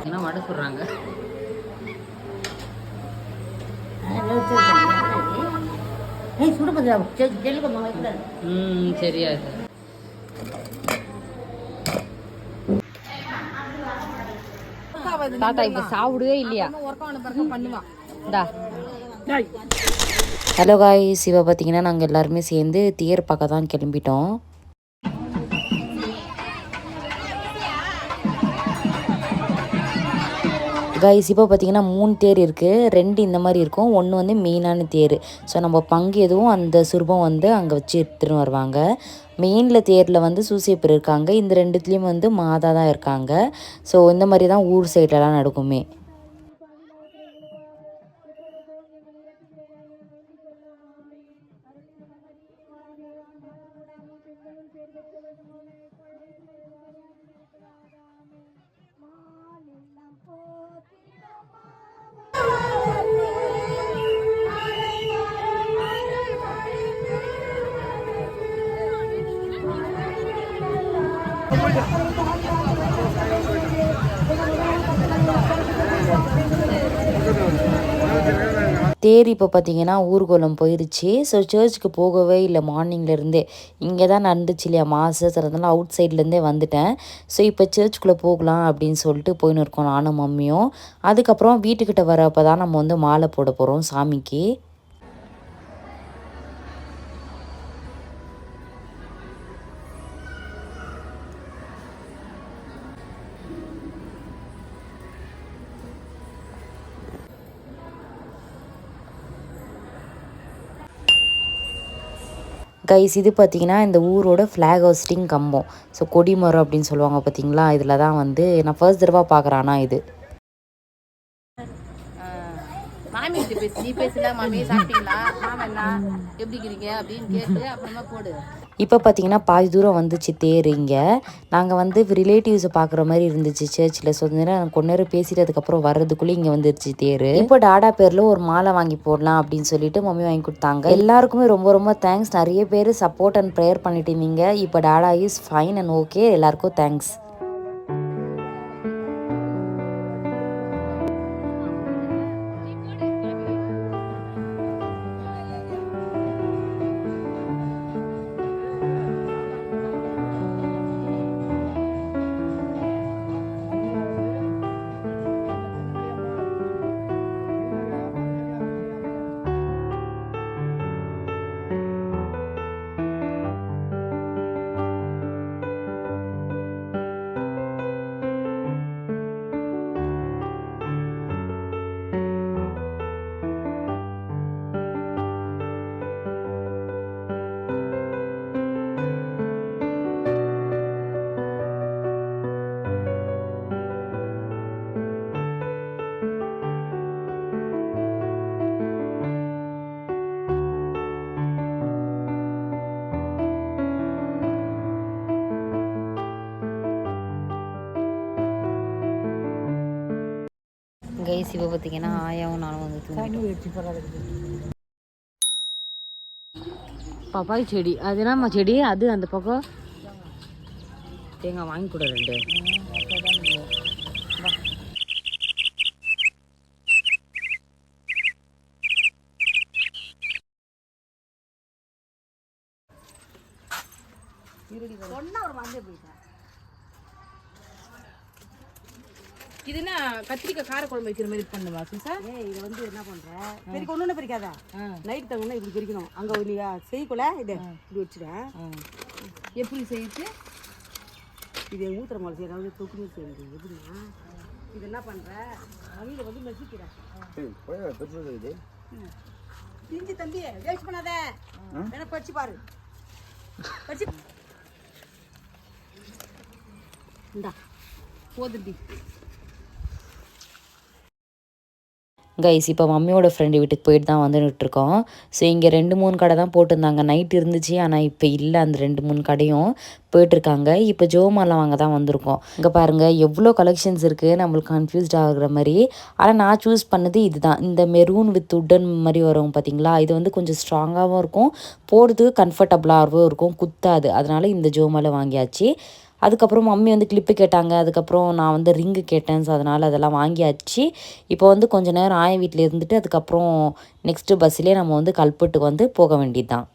என்ன வடை சொல்கிறாங்க. சரியா தாத்தா இப்போ சாப்பிடவே இல்லையா? ஹலோ காய்ஸ், இப்போ பார்த்தீங்கன்னா நாங்கள் எல்லாருமே சேர்ந்து தேர் பார்க்க தான் கிளம்பிட்டோம். கைஸ் இப்போ பார்த்தீங்கன்னா 3 தேர் இருக்குது. 2 இந்த மாதிரி இருக்கும், ஒன்று வந்து மெயினான தேர். ஸோ நம்ம பங்கு எதுவும் அந்த சுரூபம் வந்து அங்கே வச்சு எடுத்துகிட்டு வருவாங்க. மெயினில் தேரில் வந்து சூசையப்பர் இருக்காங்க, இந்த 2துலேயும் வந்து மாதா தான் இருக்காங்க. ஸோ இந்த மாதிரி தான் ஊர் சைட்லலாம் நடக்குமே. தேர் இப்போ பார்த்தீங்கன்னா ஊர்கோலம் போயிடுச்சு. ஸோ சர்ச்சுக்கு போகவே இல்லை மார்னிங்லேருந்தே. இங்கே தான் நடந்துச்சு இல்லையா மாசஸ், அதனால அவுட் சைட்லேருந்தே வந்துட்டேன். ஸோ இப்போ சர்ச்சுக்குள்ளே போகலாம் அப்படின்னு சொல்லிட்டு போயின்னு இருக்கோம் நானும் மம்மியும். அதுக்கப்புறம் வீட்டுக்கிட்ட வரப்போ தான் நம்ம வந்து மாலை போட போகிறோம் சாமிக்கு. கைஸ் இது பார்த்திங்கன்னா இந்த ஊரோட ஃப்ளாக் ஹோஸ்டிங் கம்பம். ஸோ கொடிமரம் அப்படின்னு சொல்லுவாங்க பார்த்தீங்களா, இதில் தான் வந்து நான் ஃபர்ஸ்ட் தடவை பார்க்குறேன். ஆனால் இது மாமி கிட்ட பேசு, நீ பேசல மாமி சாப்பிட்டீங்களா மாமல்லா எப்படி இருக்கிறீங்க அப்படின்னு கேட்டு அப்புறமா போடு. இப்போ பார்த்தீங்கன்னா பாதி தூரம் வந்துச்சு தேர். இங்கே நாங்கள் வந்து ரிலேட்டிவ்ஸை பார்க்குற மாதிரி இருந்துச்சு சர்ச்சில். ஸோ நாங்கள் கொஞ்ச நேரம் பேசிட்டு அதுக்கப்புறம் வர்றதுக்குள்ளே இங்கே வந்துருச்சு தேர். இப்போ டாடா பேரில் ஒரு மாலை வாங்கி போடலாம் அப்படின்னு சொல்லிட்டு மம்மி வாங்கி கொடுத்தாங்க. எல்லாருக்குமே ரொம்ப ரொம்ப தேங்க்ஸ். நிறைய பேர் சப்போர்ட் அண்ட் ப்ரேயர் பண்ணிட்டு இருந்தீங்க. இப்போ Tata is fine and okay. எல்லாருக்கும் தேங்க்ஸ். கைஸ் இப்போ பார்த்தீங்கன்னா ஆயாவும் நானும் வந்து தூங்கிட்டோம். பப்பாய் செடி அது என்னம்மா செடி? அது அந்த பக்கம் தேங்காய் வாங்கி கொடு 2. இது என்ன கத்திரிக்காய் கார குழம்பு வைக்கிற மாதிரி பண்ணுவா சார்? இது வந்து என்ன பண்ற பெரிய ஒண்ணு பிரிக்காத. நைட் தங்கனா இப்படி பிரிக்கணும். அங்க நீ செய்யக்குள்ள இதை இப்படி வச்சுட்டேன். எப்படி செய்யுது? இது ஊத்துற மாதிரி செய்யறாங்க, தொக்கு செய்யுது. எப்படின்னா இது என்ன பண்ற அவியில வந்து மெசிக்கிறேன். திஞ்சி தம்பி வேஸ்ட் பண்ணாத. என்ன படிச்சு பாரு, படிச்சு இந்தா போதுடி. கைஸ் இப்போ மம்மியோட ஃப்ரெண்டு வீட்டுக்கு போயிட்டு தான் வந்துட்டுருக்கோம். ஸோ இங்கே 2-3 கடை தான் போட்டிருந்தாங்க. நைட் இருந்துச்சு, ஆனால் இப்போ இல்லை. அந்த 2-3 கடையும் போயிட்டுருக்காங்க. இப்போ ஜோமாலாம் வாங்க தான் வந்திருக்கோம். இங்கே பாருங்கள் எவ்வளோ கலெக்ஷன்ஸ் இருக்குது, நம்மளுக்கு கன்ஃபியூஸ்ட் ஆகுற மாதிரி. ஆனால் நான் சூஸ் பண்ணது இதுதான். இந்த மெரூன் வித் உட்டன் மாதிரி வரும் பார்த்தீங்களா, இது வந்து கொஞ்சம் ஸ்ட்ராங்காகவும் இருக்கும், போடுறதுக்கு கம்ஃபர்டபுளாகவும் இருக்கும், குத்தாது. அதனால் இந்த ஜோமாலை வாங்கியாச்சு. அதுக்கப்புறம் மம்மி வந்து கிளிப்பு கேட்டாங்க, அதுக்கப்புறம் நான் வந்து ரிங்கு கேட்டேன். ஸோ அதனால் அதெல்லாம் வாங்கியாச்சு. இப்போ வந்து கொஞ்ச நேரம் ஆய வீட்டில் இருந்துட்டு அதுக்கப்புறம் நெக்ஸ்ட்டு பஸ்ஸிலே நம்ம வந்து கல்பட்டுக்கு வந்து போக வேண்டியது தான்.